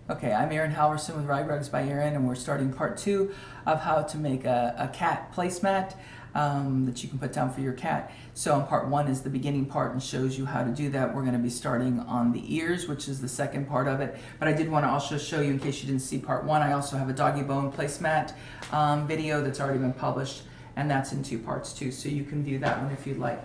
Okay, I'm Erin Halvorsen with Rag Rugs by Erin, and we're starting part 2 of how to make a cat placemat that you can put down for your cat. So part 1 is the beginning part and shows you how to do that. We're going to be starting on the ears, which is the second part of it. But I did want to also show you, in case you didn't see part 1, I also have a doggy bone placemat video that's already been published, and that's in 2 parts too, so you can view that one if you'd like.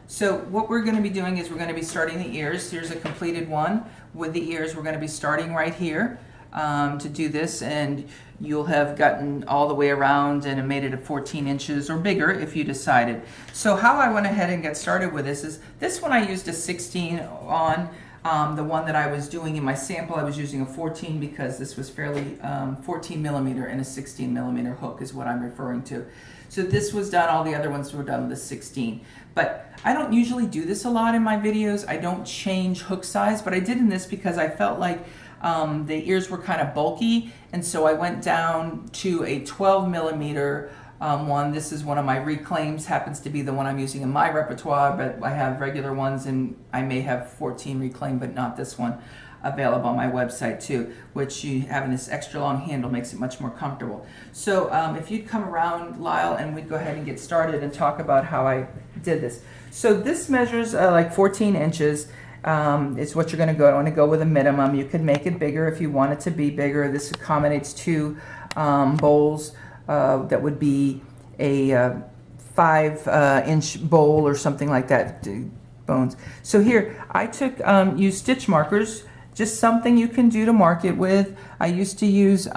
So what we're going to be doing is we're going to be starting the ears. Here's a completed one with the ears. We're going to be starting right here to do this, and you'll have gotten all the way around and made it at 14 inches or bigger if you decided. So how I went ahead and got started with this is, this one I used a 16 on. The one that I was doing in my sample, I was using a 14 because this was fairly 14 millimeter, and a 16 millimeter hook is what I'm referring to. So this was done, all the other ones were done with 16. But I don't usually do this a lot in my videos. I don't change hook size, but I did in this because I felt like the ears were kind of bulky, and so I went down to a 12 millimeter one. This is one of my reclaims, happens to be the one I'm using in my repertoire, but I have regular ones, and I may have 14 reclaim, but not this one, available on my website too, which having this extra long handle makes it much more comfortable. So if you'd come around, Lyle, and we'd go ahead and get started and talk about how I did this. So this measures like 14 inches. Is what you're going to go. I want to go with a minimum. You could make it bigger if you want it to be bigger. This accommodates 2 bowls. That would be a 5-inch bowl or something like that, bones. So here, I took, used stitch markers, just something you can do to mark it with. I used to use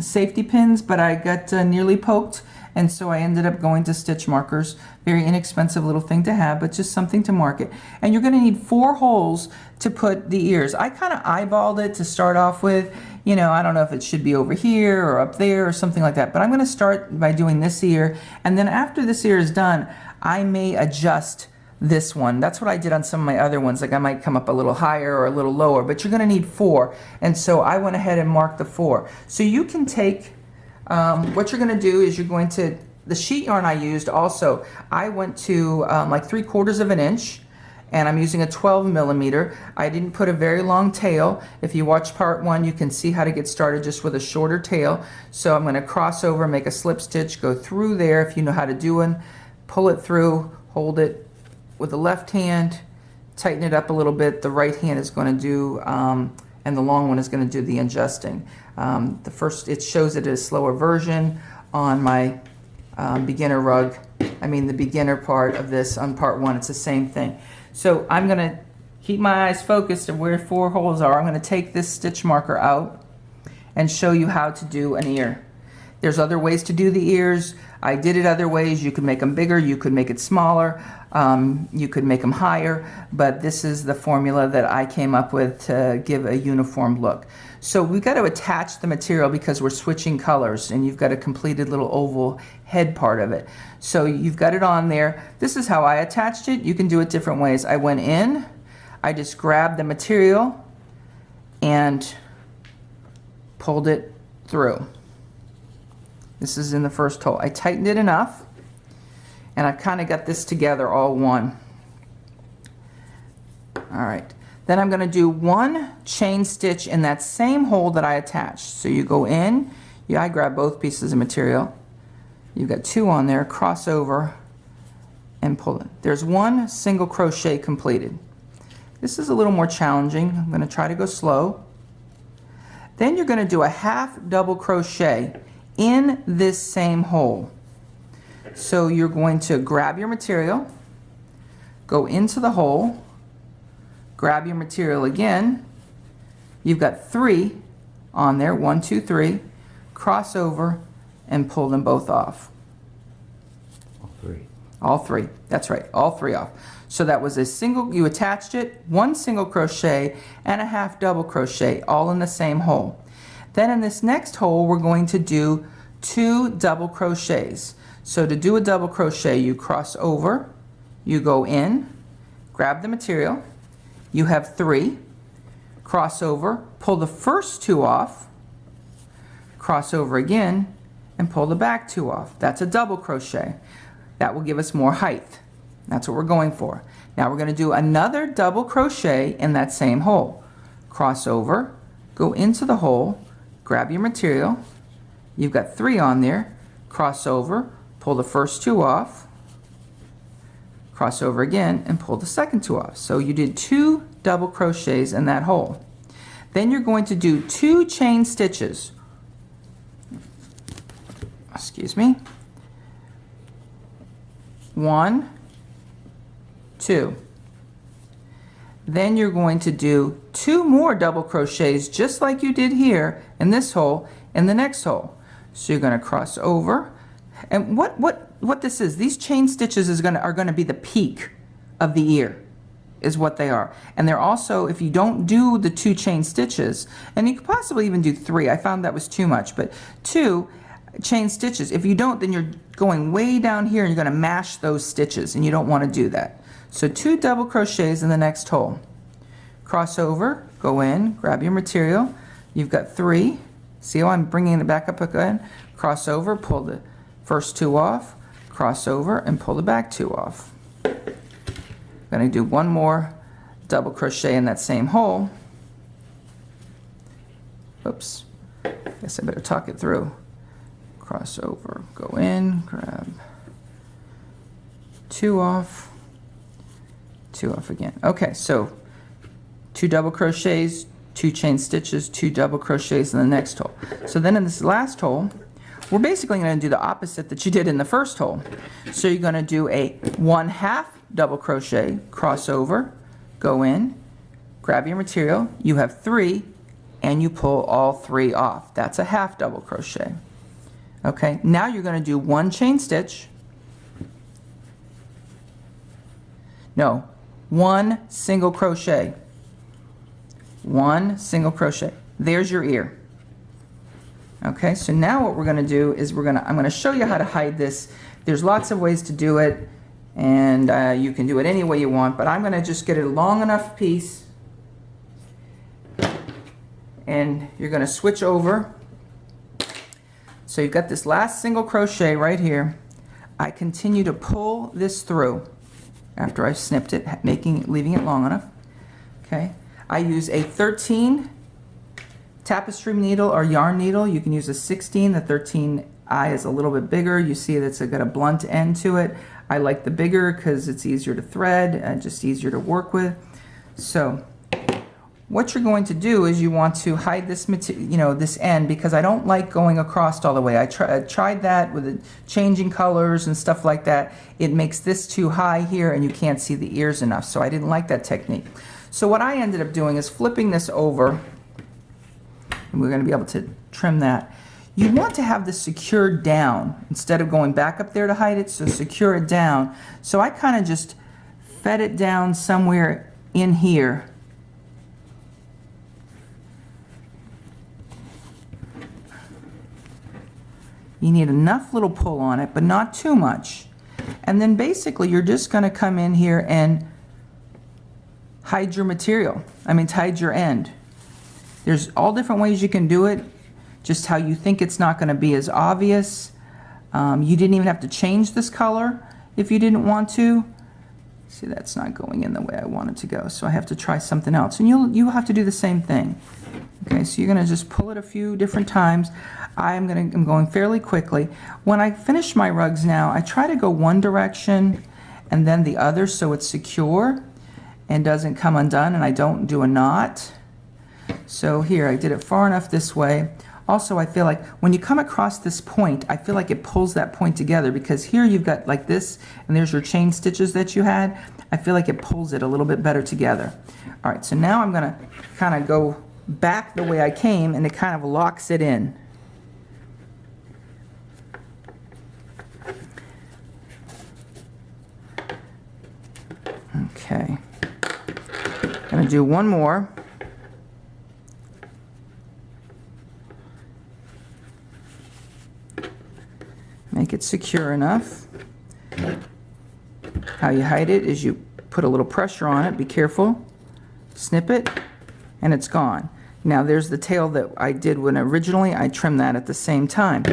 safety pins, but I got nearly poked, and so I ended up going to stitch markers. Very inexpensive little thing to have, but just something to mark it. And you're going to need 4 holes to put the ears. I kind of eyeballed it to start off with. You know, I don't know if it should be over here or up there or something like that, but I'm going to start by doing this ear, and then after this ear is done, I may adjust this one. That's what I did on some of my other ones. Like I might come up a little higher or a little lower, but you're going to need 4, and so I went ahead and marked the 4. So you can take, what you're going to do is you're going to, the sheet yarn I used also, I went to like 3/4 of an inch, and I'm using a 12 millimeter. I didn't put a very long tail. If you watch part 1, you can see how to get started just with a shorter tail. So I'm going to cross over, make a slip stitch, go through there if you know how to do one, pull it through, hold it with the left hand, tighten it up a little bit. The right hand is going to do, and the long one is going to do the adjusting. The first, it shows it as a slower version on my beginner rug. I mean the beginner part of this on part 1, it's the same thing. So I'm going to keep my eyes focused on where 4 holes are. I'm going to take this stitch marker out and show you how to do an ear. There's other ways to do the ears. I did it other ways. You could make them bigger, you could make it smaller, you could make them higher, but this is the formula that I came up with to give a uniform look. So we've got to attach the material because we're switching colors, and you've got a completed little oval head part of it. So you've got it on there. This is how I attached it. You can do it different ways. I went in, I just grabbed the material and pulled it through. This is in the first hole. I tightened it enough, and I've kind of got this together all one. All right. Then I'm going to do 1 chain stitch in that same hole that I attached. So you go in, I grab both pieces of material. You've got 2 on there, cross over, and pull it. There's 1 single crochet completed. This is a little more challenging. I'm going to try to go slow. Then you're going to do a half double crochet in this same hole. So you're going to grab your material, go into the hole, grab your material again. You've got 3 on there, 1, 2, 3, cross over and pull them both off. All 3. All 3, that's right, all 3 off. So that was a single, you attached it, 1 single crochet and a half double crochet, all in the same hole. Then in this next hole, we're going to do 2 double crochets. So to do a double crochet, you cross over, you go in, grab the material, you have 3, cross over, pull the first 2 off, cross over again, and pull the back 2 off. That's a double crochet. That will give us more height. That's what we're going for. Now we're going to do another double crochet in that same hole. Cross over, go into the hole, grab your material. You've got 3 on there, cross over, pull the first 2 off, cross over again, and pull the second 2 off. So you did 2 double crochets in that hole. Then you're going to do 2 chain stitches. Excuse me. 1, 2. Then you're going to do 2 more double crochets just like you did here in this hole in the next hole. So you're going to cross over, and what this is, these chain stitches are going to be the peak of the ear, is what they are. And they're also, if you don't do the 2 chain stitches, and you could possibly even do 3, I found that was too much, but 2 chain stitches, if you don't, then you're going way down here and you're going to mash those stitches, and you don't want to do that. So 2 double crochets in the next hole. Cross over, go in, grab your material. You've got 3. See how I'm bringing it back up again? Cross over, pull the first 2 off, cross over, and pull the back 2 off. I'm going to do 1 more double crochet in that same hole. Oops, guess I better talk it through. Cross over, go in, grab 2 off, 2 off again. Okay, so 2 double crochets, 2 chain stitches, 2 double crochets in the next hole. So then in this last hole, we're basically going to do the opposite that you did in the first hole. So you're going to do a 1/2 double crochet, cross over, go in, grab your material, you have 3, and you pull all 3 off. That's a 1/2 double crochet. Okay, now you're going to do 1 chain stitch. No, 1 single crochet. 1 single crochet. There's your ear. Okay, so now what we're going to do is I'm going to show you how to hide this. There's lots of ways to do it, and you can do it any way you want, but I'm going to just get a long enough piece, and you're going to switch over. So you've got this last single crochet right here. I continue to pull this through after I've snipped it, leaving it long enough. Okay. I use a 13 tapestry needle or yarn needle. You can use a 16. The 13i is a little bit bigger. You see that's got a blunt end to it. I like the bigger because it's easier to thread and just easier to work with. So what you're going to do is you want to hide this this end, because I don't like going across all the way. I tried that with the changing colors and stuff like that. It makes this too high here and you can't see the ears enough, so I didn't like that technique. So what I ended up doing is flipping this over, and we're going to be able to trim that. You want to have this secured down instead of going back up there to hide it, so secure it down. So I kind of just fed it down somewhere in here. You need enough little pull on it, but not too much. And then basically you're just going to come in here and hide your material. Hide your end. There's all different ways you can do it, just how you think it's not going to be as obvious. You didn't even have to change this color if you didn't want to. See, that's not going in the way I want it to go, so I have to try something else. And you'll have to do the same thing. Okay, so you're going to just pull it a few different times. I'm going fairly quickly. When I finish my rugs now, I try to go one direction and then the other so it's secure and doesn't come undone, and I don't do a knot. So here, I did it far enough this way. Also, I feel like when you come across this point, I feel like it pulls that point together, because here you've got like this, and there's your chain stitches that you had. I feel like it pulls it a little bit better together. All right, so now I'm going to kind of go back the way I came, and it kind of locks it in. Okay. I'm going to do one more. Make it secure enough. How you hide it is you put a little pressure on it. Be careful. Snip it, and it's gone. Now there's the tail that I did when originally I trimmed that at the same time.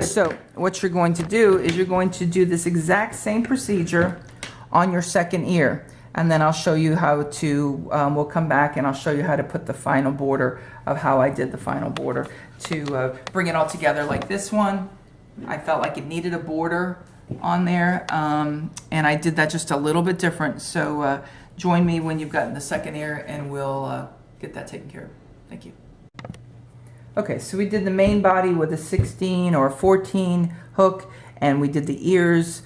So what you're going to do is you're going to do this exact same procedure on your second ear. and then I'll show you how to, we'll come back and I'll show you how to put the final border of how I did the final border to bring it all together like this one. I felt like it needed a border on there, and I did that just a little bit different. So join me when you've gotten the second ear and we'll get that taken care of. Thank you. Okay, so we did the main body with a 16 or 14 hook, and we did the ears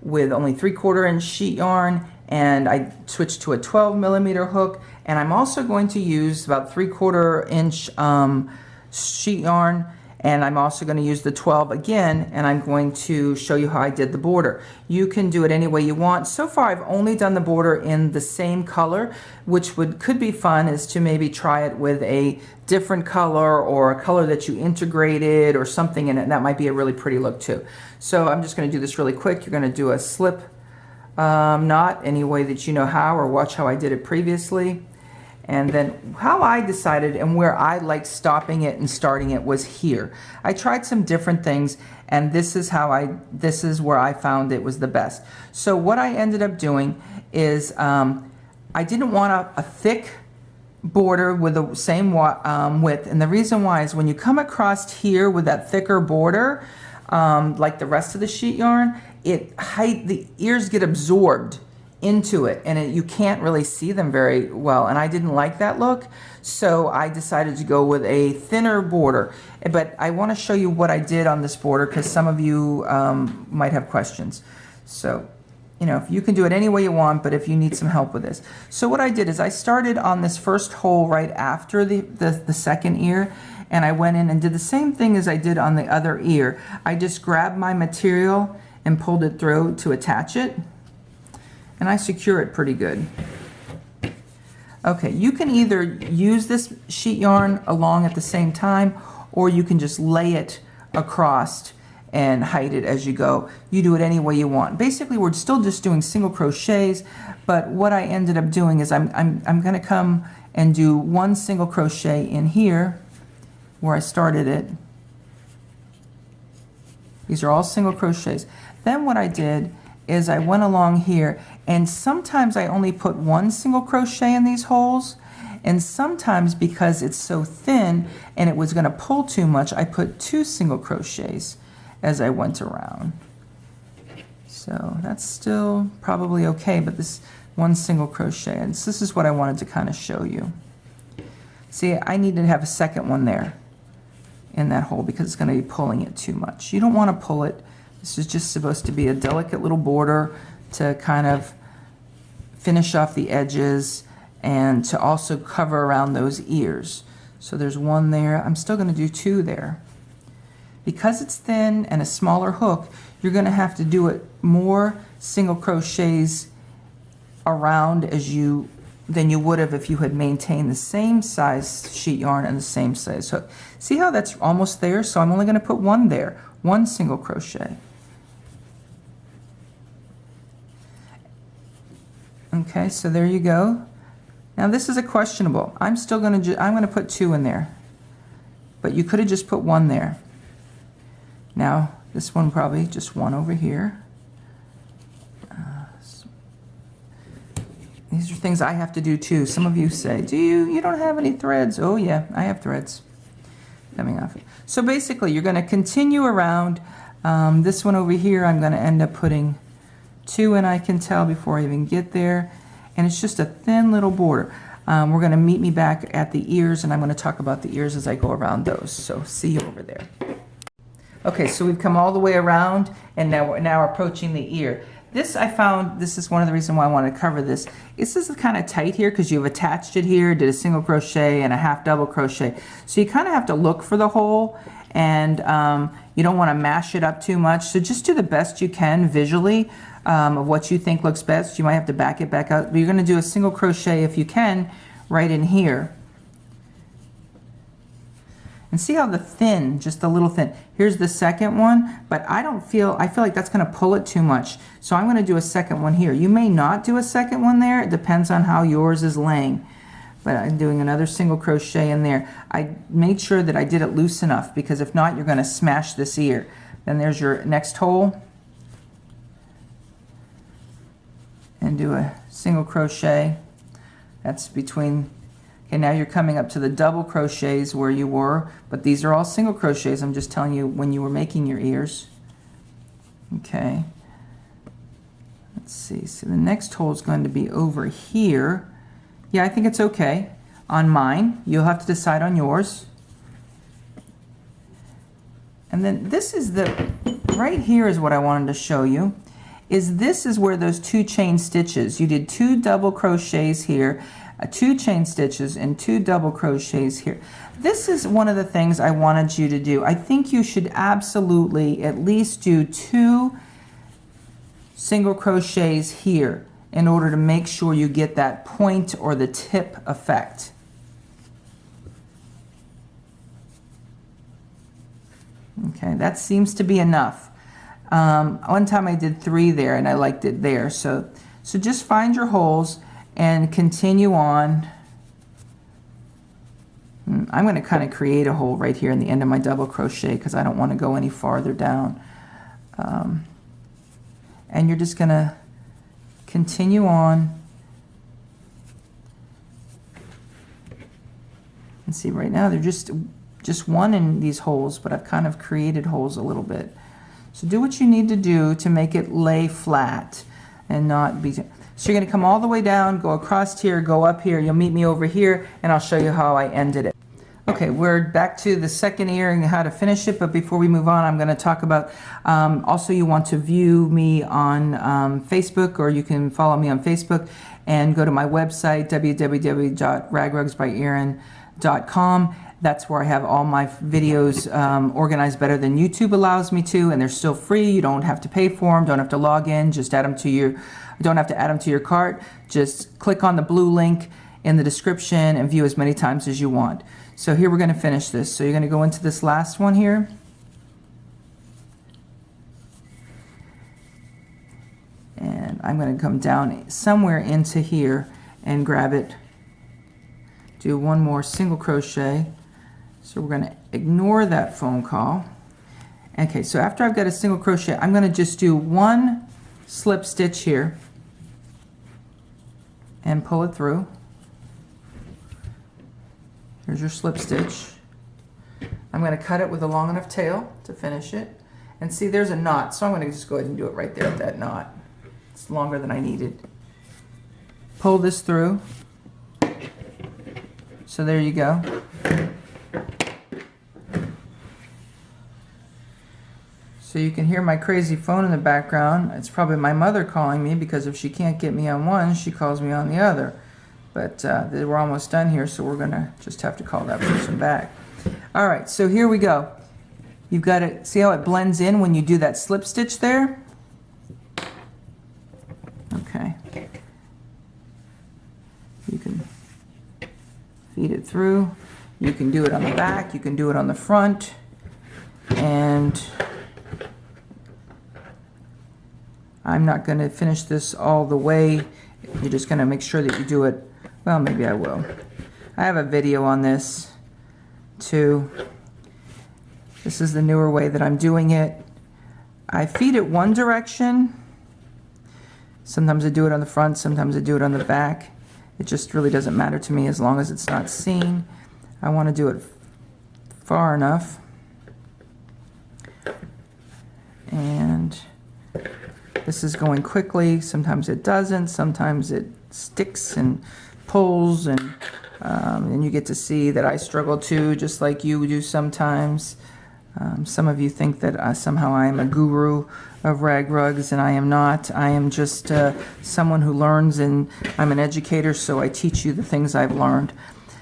with only 3/4 inch sheet yarn, and I switched to a 12 millimeter hook, and I'm also going to use about 3/4 inch sheet yarn, and I'm also going to use the 12 again, and I'm going to show you how I did the border. You can do it any way you want. So far I've only done the border in the same color, which could be fun, is to maybe try it with a different color or a color that you integrated or something in it. That might be a really pretty look too. So I'm just going to do this really quick. You're going to do a slip knot any way that you know how, or watch how I did it previously. And then how I decided and where I like stopping it and starting it was here. I tried some different things, and this is where I found it was the best. So what I ended up doing is I didn't want a thick border with the same width, and the reason why is when you come across here with that thicker border, like the rest of the sheet yarn, the ears get absorbed into it, and you can't really see them very well, and I didn't like that look, so I decided to go with a thinner border. But I want to show you what I did on this border because some of you might have questions. So you know, you can do it any way you want, but if you need some help with this. So what I did is I started on this first hole right after the second ear, and I went in and did the same thing as I did on the other ear. I just grabbed my material and pulled it through to attach it, and I secure it pretty good. Okay, you can either use this sheet yarn along at the same time, or you can just lay it across and hide it as you go. You do it any way you want. Basically, we're still just doing single crochets, but what I ended up doing is I'm going to come and do one single crochet in here where I started it. These are all single crochets. Then what I did is I went along here, and sometimes I only put one single crochet in these holes, and sometimes because it's so thin and it was going to pull too much, I put 2 single crochets as I went around. So that's still probably okay, but this one single crochet, and this is what I wanted to kind of show you. See, I need to have a second one there in that hole because it's going to be pulling it too much. You don't want to pull it. This is just supposed to be a delicate little border to kind of finish off the edges and to also cover around those ears. So there's one there. I'm still going to do 2 there. Because it's thin and a smaller hook, you're going to have to do it more single crochets around than you would have if you had maintained the same size sheet yarn and the same size hook. See how that's almost there? So I'm only going to put 1 there, 1 single crochet. Okay, so there you go. Now this is a questionable. I'm going to put 2 in there, but you could have just put 1 there. Now, this one probably just 1 over here. These are things I have to do too. Some of you say, you don't have any threads? Oh yeah, I have threads coming off it. So basically, you're going to continue around. This one over here, I'm going to end up putting 2 in, I can tell, before I even get there. And it's just a thin little border. We're going to meet me back at the ears, and I'm going to talk about the ears as I go around those. So see you over there. Okay, so we've come all the way around, and now we're approaching the ear. This I found, this is one of the reasons why I want to cover this. This is kind of tight here because you've attached it here, did a single crochet and a half double crochet. So you kind of have to look for the hole, and you don't want to mash it up too much. So just do the best you can visually of what you think looks best. You might have to back it back out, but you're going to do a single crochet if you can right in here. And see how the thin, just a little thin. Here's the second one, but I feel like that's going to pull it too much. So I'm going to do a second one here. You may not do a second one there. It depends on how yours is laying. But I'm doing another single crochet in there. I made sure that I did it loose enough because if not, you're going to smash this ear. Then there's your next hole. and do a single crochet. That's between, okay, now you're coming up to the double crochets where you were, but these are all single crochets. I'm just telling you when you were making your ears. Okay. Let's see, so the next hole is going to be over here. Yeah, I think it's okay on mine. You'll have to decide on yours. And then this is the, right here is what I wanted to show you, is this is where those 2 chain stitches, you did 2 double crochets here, 2 chain stitches and 2 double crochets here. This is one of the things I wanted you to do. I think you should absolutely at least do 2 single crochets here in order to make sure you get that point or the tip effect. Okay, that seems to be enough. One time I did 3 there and I liked it there. So just find your holes and continue on. I'm going to kind of create a hole right here in the end of my double crochet because I don't want to go any farther down. And you're just going to continue on. And see, right now they're just one in these holes, but I've kind of created holes a little bit. So do what you need to do to make it lay flat and not be... So you're going to come all the way down, go across here, go up here. You'll meet me over here, and I'll show you how I ended it. Okay, we're back to the second ear and how to finish it, but before we move on, I'm going to talk about, also you want to view me on Facebook, or you can follow me on Facebook and go to my website, www.ragrugsbyerin.com. That's where I have all my videos organized better than YouTube allows me to, and they're still free. You don't have to pay for them, don't have to log in, just add them to your, don't have to add them to your cart. Just click on the blue link in the description and view as many times as you want. So here we're going to finish this. So you're going to go into this last one here. And I'm going to come down somewhere into here and grab it. Do one more single crochet. So we're going to ignore that phone call. Okay, so after I've got a single crochet, I'm going to just do 1 slip stitch here and pull it through. Here's your slip stitch. I'm going to cut it with a long enough tail to finish it. And see, there's a knot, so I'm going to just go ahead and do it right there at that knot. It's longer than I needed. Pull this through. So there you go. So you can hear my crazy phone in the background. It's probably my mother calling me, because if she can't get me on one, she calls me on the other. But we're almost done here, so we're going to just have to call that person back. All right, so here we go. You've got to see how it blends in when you do that slip stitch there? Okay. You can feed it through. You can do it on the back, you can do it on the front, and I'm not going to finish this all the way. You're just going to make sure that you do it. Well, maybe I will. I have a video on this too. This is the newer way that I'm doing it. I feed it one direction. Sometimes I do it on the front, sometimes I do it on the back. It just really doesn't matter to me as long as it's not seen. I want to do it far enough. And this is going quickly. Sometimes it doesn't. Sometimes it sticks and pulls, and you get to see that I struggle too, just like you do sometimes. Some of you think that somehow I am a guru of rag rugs, and I am not. I am just someone who learns, and I'm an educator, so I teach you the things I've learned.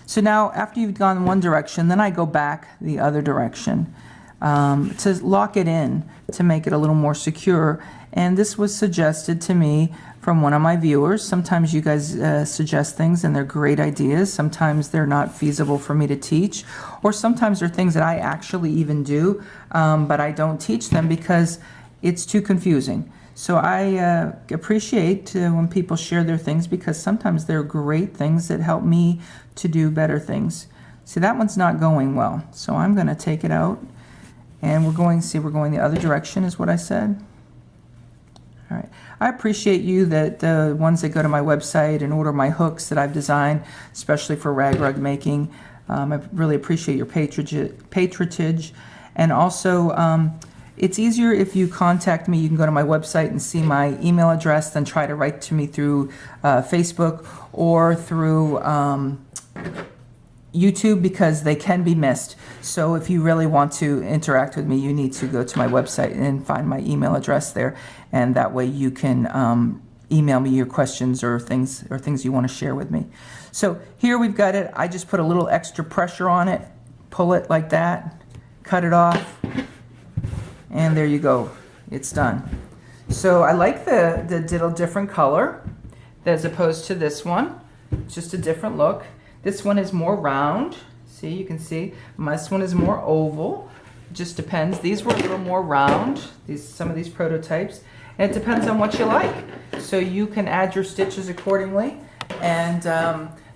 So now, after you've gone one direction, then I go back the other direction to lock it in, to make it a little more secure. And this was suggested to me from one of my viewers. Sometimes you guys suggest things and they're great ideas. Sometimes they're not feasible for me to teach, or sometimes they're things that I actually even do, but I don't teach them because it's too confusing. So I appreciate when people share their things, because sometimes they're great things that help me to do better things. See, that one's not going well, so I'm going to take it out, and we're going the other direction is what I said. All right. I appreciate you, that the ones that go to my website and order my hooks that I've designed, especially for rag rug making. I really appreciate your patronage. And also, it's easier if you contact me. You can go to my website and see my email address than try to write to me through Facebook or through YouTube, because they can be missed. So if you really want to interact with me, you need to go to my website and find my email address there, and that way you can email me your questions or things you want to share with me. So here we've got it. I just put a little extra pressure on it, pull it like that, cut it off, and there you go. It's done. So I like the little different color as opposed to this one. Just a different look. This one is more round. See, you can see. This one is more oval. Just depends. These were a little more round, some of these prototypes. And it depends on what you like. So you can add your stitches accordingly. And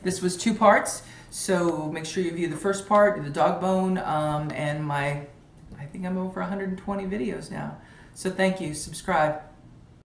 this was 2 parts. So make sure you view the first part, the dog bone, and I think I'm over 120 videos now. So thank you. Subscribe.